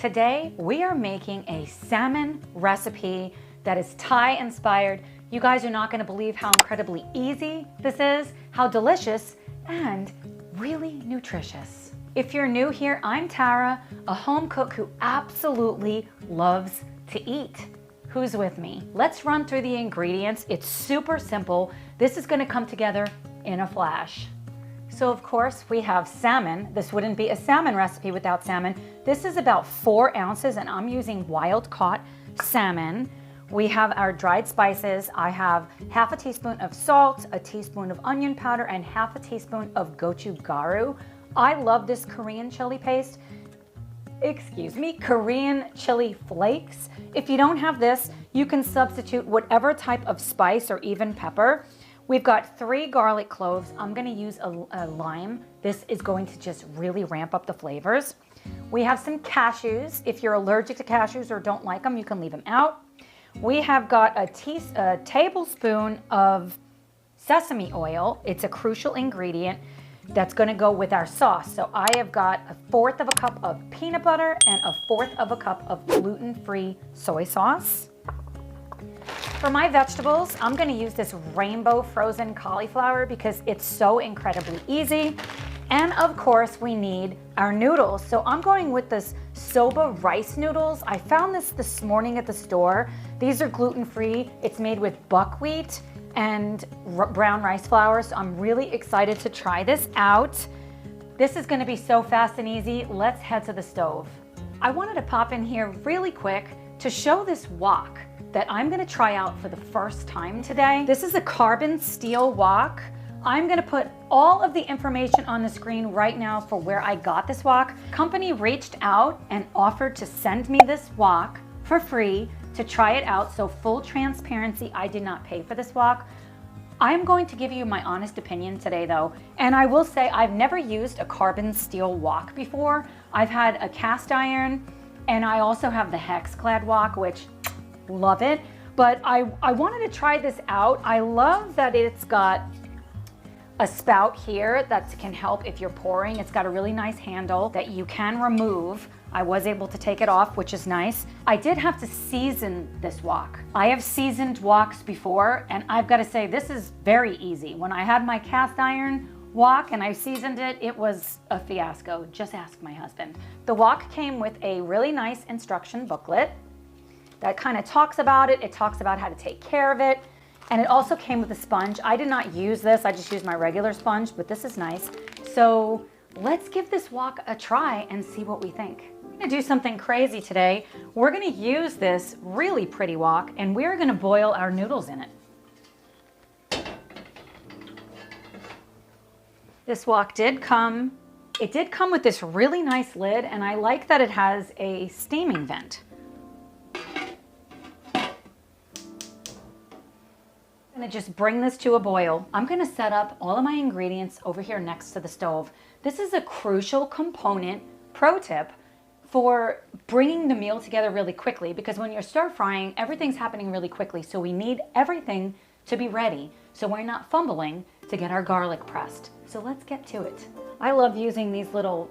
Today, we are making a salmon recipe that is Thai inspired. You guys are not gonna believe how incredibly easy this is, how delicious, and really nutritious. If you're new here, I'm Tara, a home cook who absolutely loves to eat. Who's with me? Let's run through the ingredients. It's super simple. This is gonna come together in a flash. So of course we have salmon. This wouldn't be a salmon recipe without salmon. This is about 4 ounces and I'm using wild caught salmon. We have our dried spices. I have half a teaspoon of salt, a teaspoon of onion powder, and half a teaspoon of gochugaru. I love this Korean chili paste. Korean chili flakes. If you don't have this, you can substitute whatever type of spice or even pepper. We've got 3 garlic cloves. I'm gonna use a lime. This is going to just really ramp up the flavors. We have some cashews. If you're allergic to cashews or don't like them, you can leave them out. We have got a tablespoon of sesame oil. It's a crucial ingredient that's gonna go with our sauce. So I have got 1/4 of a cup of peanut butter and 1/4 of a cup of gluten-free soy sauce. For my vegetables, I'm gonna use this rainbow frozen cauliflower because it's so incredibly easy. And of course, we need our noodles. So I'm going with this soba rice noodles. I found this morning at the store. These are gluten-free. It's made with buckwheat and brown rice flour. So I'm really excited to try this out. This is gonna be so fast and easy. Let's head to the stove. I wanted to pop in here really quick to show this wok that I'm gonna try out for the first time today. This is a carbon steel wok. I'm gonna put all of the information on the screen right now for where I got this wok. Company reached out and offered to send me this wok for free to try it out. So full transparency, I did not pay for this wok. I'm going to give you my honest opinion today though. And I will say I've never used a carbon steel wok before. I've had a cast iron and I also have the hex-clad wok, which love it. But I wanted to try this out. I love that it's got a spout here that can help if you're pouring. It's got a really nice handle that you can remove. I was able to take it off, which is nice. I did have to season this wok. I have seasoned woks before, and I've got to say this is very easy. When I had my cast iron wok and I seasoned it, it was a fiasco. Just ask my husband. The wok came with a really nice instruction booklet that kind of talks about it. It talks about how to take care of it. And it also came with a sponge. I did not use this. I just used my regular sponge, but this is nice. So let's give this wok a try and see what we think. I'm gonna do something crazy today. We're gonna use this really pretty wok and we're gonna boil our noodles in it. This wok did come with this really nice lid and I like that it has a steaming vent. I'm gonna just bring this to a boil. I'm gonna set up all of my ingredients over here next to the stove. This is a crucial component, pro tip, for bringing the meal together really quickly because when you're stir frying, everything's happening really quickly. So we need everything to be ready so we're not fumbling to get our garlic pressed. So let's get to it. I love using these little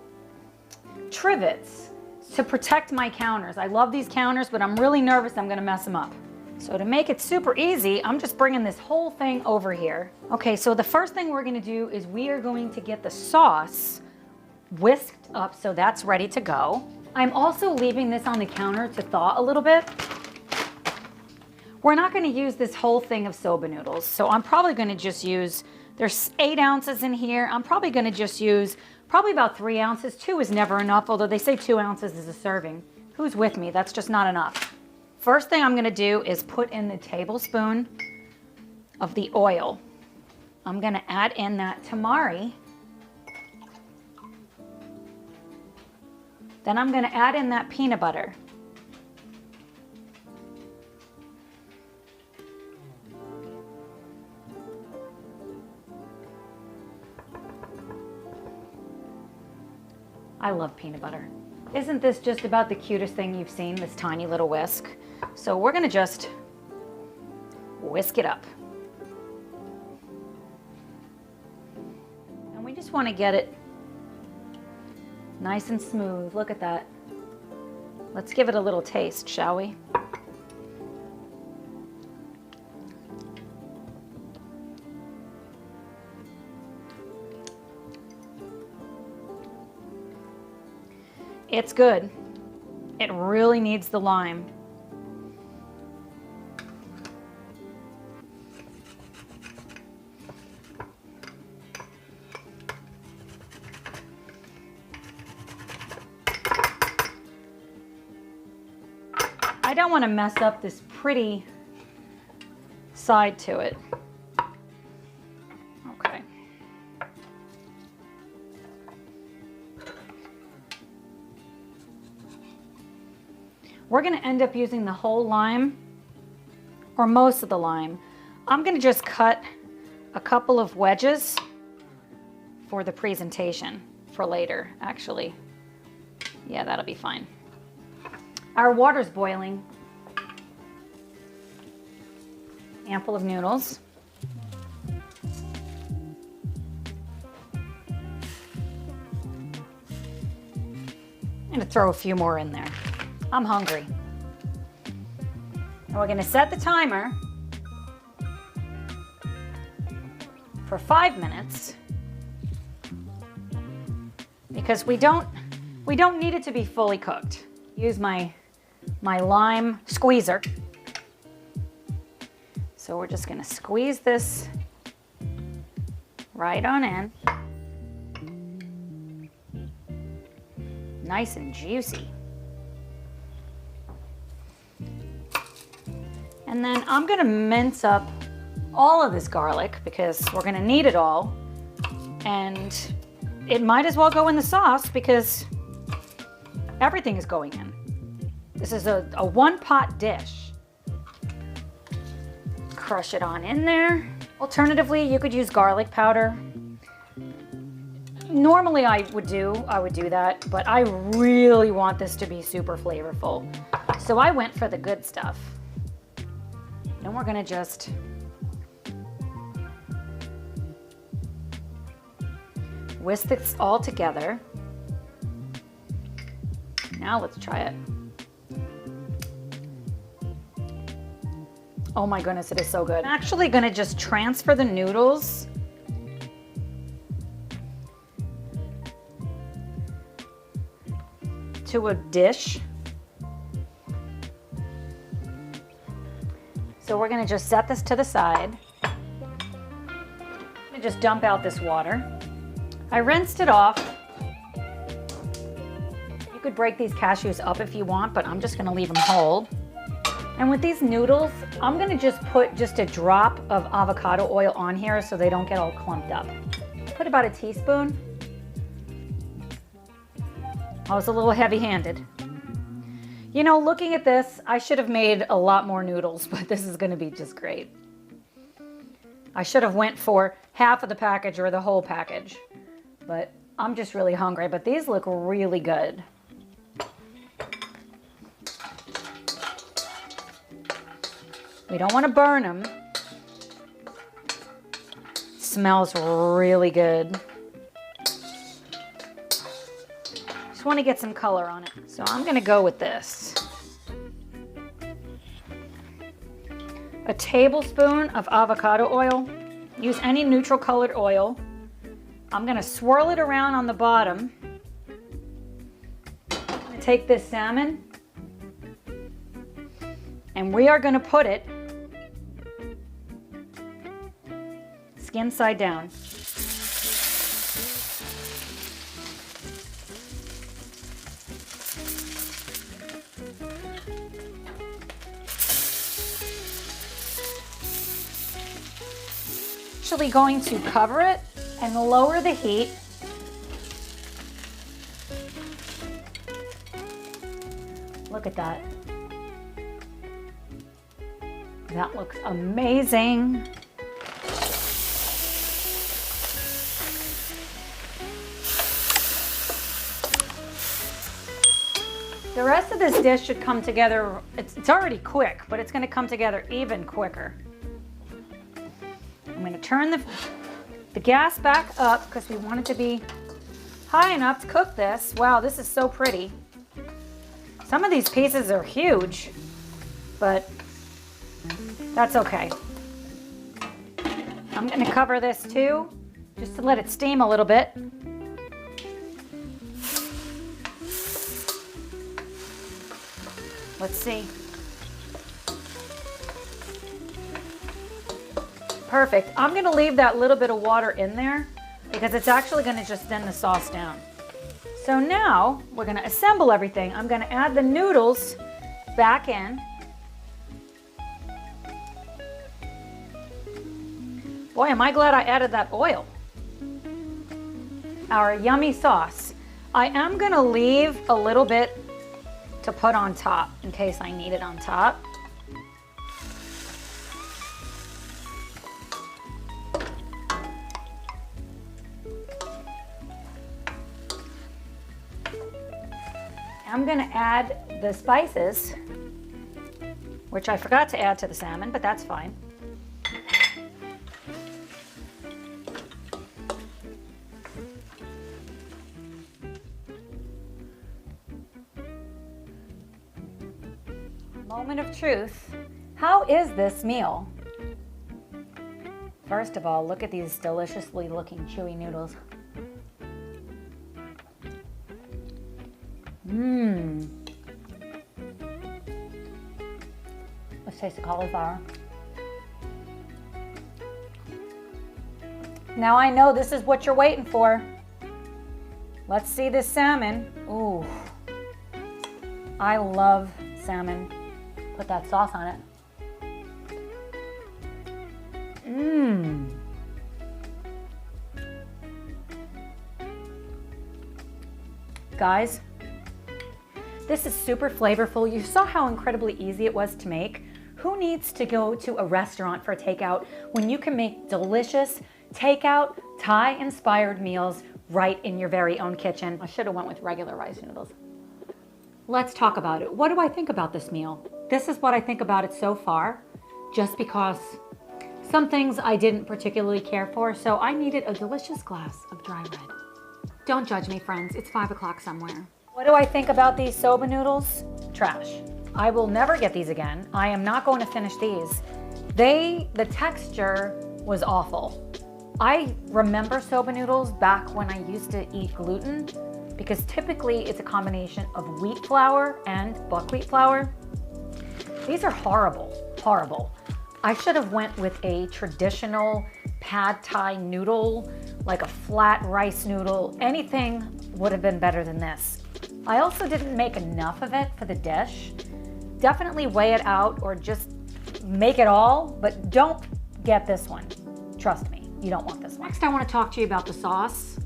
trivets to protect my counters. I love these counters, but I'm really nervous I'm gonna mess them up. So to make it super easy, I'm just bringing this whole thing over here. Okay, so the first thing we're gonna do is we are going to get the sauce whisked up so that's ready to go. I'm also leaving this on the counter to thaw a little bit. We're not gonna use this whole thing of soba noodles, so I'm probably gonna just use, there's 8 ounces in here. I'm probably gonna just use probably about 3 ounces. 2 is never enough, although they say 2 ounces is a serving. Who's with me? That's just not enough. First thing I'm gonna do is put in the tablespoon of the oil. I'm gonna add in that tamari. Then I'm gonna add in that peanut butter. I love peanut butter. Isn't this just about the cutest thing you've seen, this tiny little whisk? So we're gonna just whisk it up. And we just wanna get it nice and smooth. Look at that. Let's give it a little taste, shall we? It's good. It really needs the lime. I don't want to mess up this pretty side to it. Okay. We're going to end up using the whole lime, or most of the lime. I'm going to just cut a couple of wedges for the presentation for later, actually. Yeah, that'll be fine. Our water's boiling. Handful of noodles. I'm going to throw a few more in there. I'm hungry. And we're going to set the timer for 5 minutes because we don't need it to be fully cooked. Use my lime squeezer. So we're just going to squeeze this right on in. Nice and juicy. And then I'm going to mince up all of this garlic because we're going to need it all. And it might as well go in the sauce because everything is going in. This is a one-pot dish. Crush it on in there. Alternatively, you could use garlic powder. Normally I would do that, but I really want this to be super flavorful. So I went for the good stuff. And we're gonna just whisk this all together. Now let's try it. Oh my goodness, it is so good. I'm actually gonna just transfer the noodles to a dish. So we're gonna just set this to the side. I'm gonna just dump out this water. I rinsed it off. You could break these cashews up if you want, but I'm just gonna leave them whole. And with these noodles, I'm gonna just put just a drop of avocado oil on here so they don't get all clumped up. Put about a teaspoon. I was a little heavy-handed. You know, looking at this, I should have made a lot more noodles, but this is gonna be just great. I should have went for half of the package or the whole package, but I'm just really hungry, but these look really good. We don't want to burn them. Smells really good. Just want to get some color on it. So I'm going to go with this. A tablespoon of avocado oil. Use any neutral colored oil. I'm going to swirl it around on the bottom. I'm going to take this salmon and we are going to put it skin side down. Actually going to cover it and lower the heat. Look at that. That looks amazing. The rest of this dish should come together. It's already quick, but it's going to come together even quicker. I'm going to turn the gas back up because we want it to be high enough to cook this. Wow, this is so pretty. Some of these pieces are huge, but that's okay. I'm gonna cover this too, just to let it steam a little bit. Let's see. Perfect. I'm gonna leave that little bit of water in there because it's actually gonna just thin the sauce down. So now we're gonna assemble everything. I'm gonna add the noodles back in. Boy, am I glad I added that oil. Our yummy sauce. I am gonna leave a little bit to put on top in case I need it on top. I'm gonna add the spices, which I forgot to add to the salmon, but that's fine. Moment of truth. How is this meal? First of all, look at these deliciously looking chewy noodles. Mmm. Let's taste the cauliflower. Now I know this is what you're waiting for. Let's see this salmon. Ooh. I love salmon. Put that sauce on it. Mmm. Guys, this is super flavorful. You saw how incredibly easy it was to make. Who needs to go to a restaurant for takeout when you can make delicious takeout, Thai-inspired meals right in your very own kitchen? I should have went with regular rice noodles. Let's talk about it. What do I think about this meal? This is what I think about it so far, just because some things I didn't particularly care for, so I needed a delicious glass of dry red. Don't judge me, friends. It's 5 o'clock somewhere. What do I think about these soba noodles? Trash. I will never get these again. I am not going to finish these. The texture was awful. I remember soba noodles back when I used to eat gluten, because typically it's a combination of wheat flour and buckwheat flour. These are horrible, horrible. I should have went with a traditional pad Thai noodle, like a flat rice noodle. Anything would have been better than this. I also didn't make enough of it for the dish. Definitely weigh it out or just make it all, but don't get this one. Trust me, you don't want this one. Next, I want to talk to you about the sauce.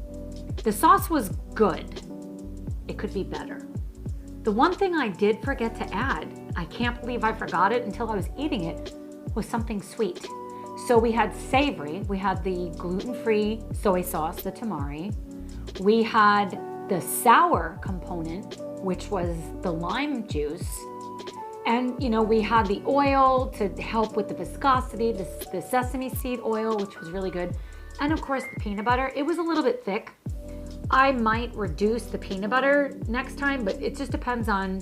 The sauce was good. It could be better. The one thing I did forget to add, I can't believe I forgot it until I was eating it, was something sweet. So we had savory, we had the gluten-free soy sauce, the tamari. We had the sour component, which was the lime juice. And you know, we had the oil to help with the viscosity, the sesame seed oil, which was really good. And of course the peanut butter. It was a little bit thick. I might reduce the peanut butter next time, but it just depends on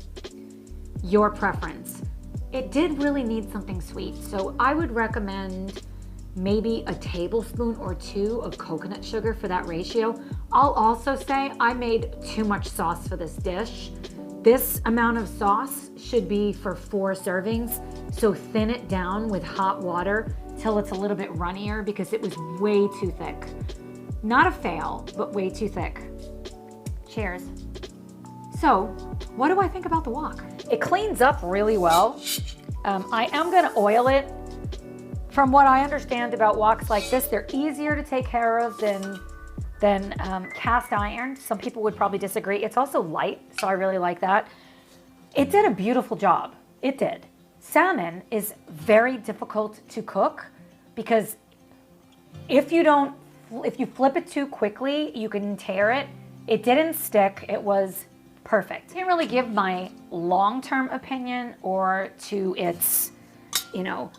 your preference. It did really need something sweet, so I would recommend maybe a tablespoon or 2 of coconut sugar for that ratio. I'll also say I made too much sauce for this dish. This amount of sauce should be for 4 servings, so thin it down with hot water till it's a little bit runnier because it was way too thick. Not a fail, but way too thick. Cheers. So, what do I think about the wok? It cleans up really well. I am gonna oil it. From what I understand about woks like this, they're easier to take care of than cast iron. Some people would probably disagree. It's also light, so I really like that. It did a beautiful job. It did. Salmon is very difficult to cook because if you flip it too quickly, you can tear it. It didn't stick. It was perfect. I can't really give my long-term opinion or to its,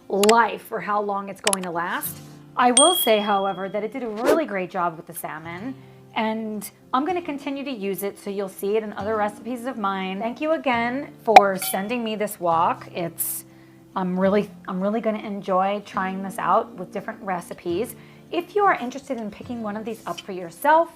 life or how long it's going to last. I will say, however, that it did a really great job with the salmon, and I'm going to continue to use it so you'll see it in other recipes of mine. Thank you again for sending me this wok. I'm really going to enjoy trying this out with different recipes. If you are interested in picking one of these up for yourself,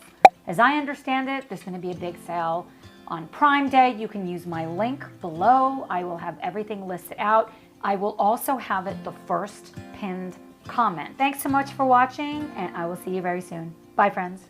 as I understand it, there's going to be a big sale on Prime Day. You can use my link below. I will have everything listed out. I will also have it the first pinned comment. Thanks so much for watching, and I will see you very soon. Bye, friends.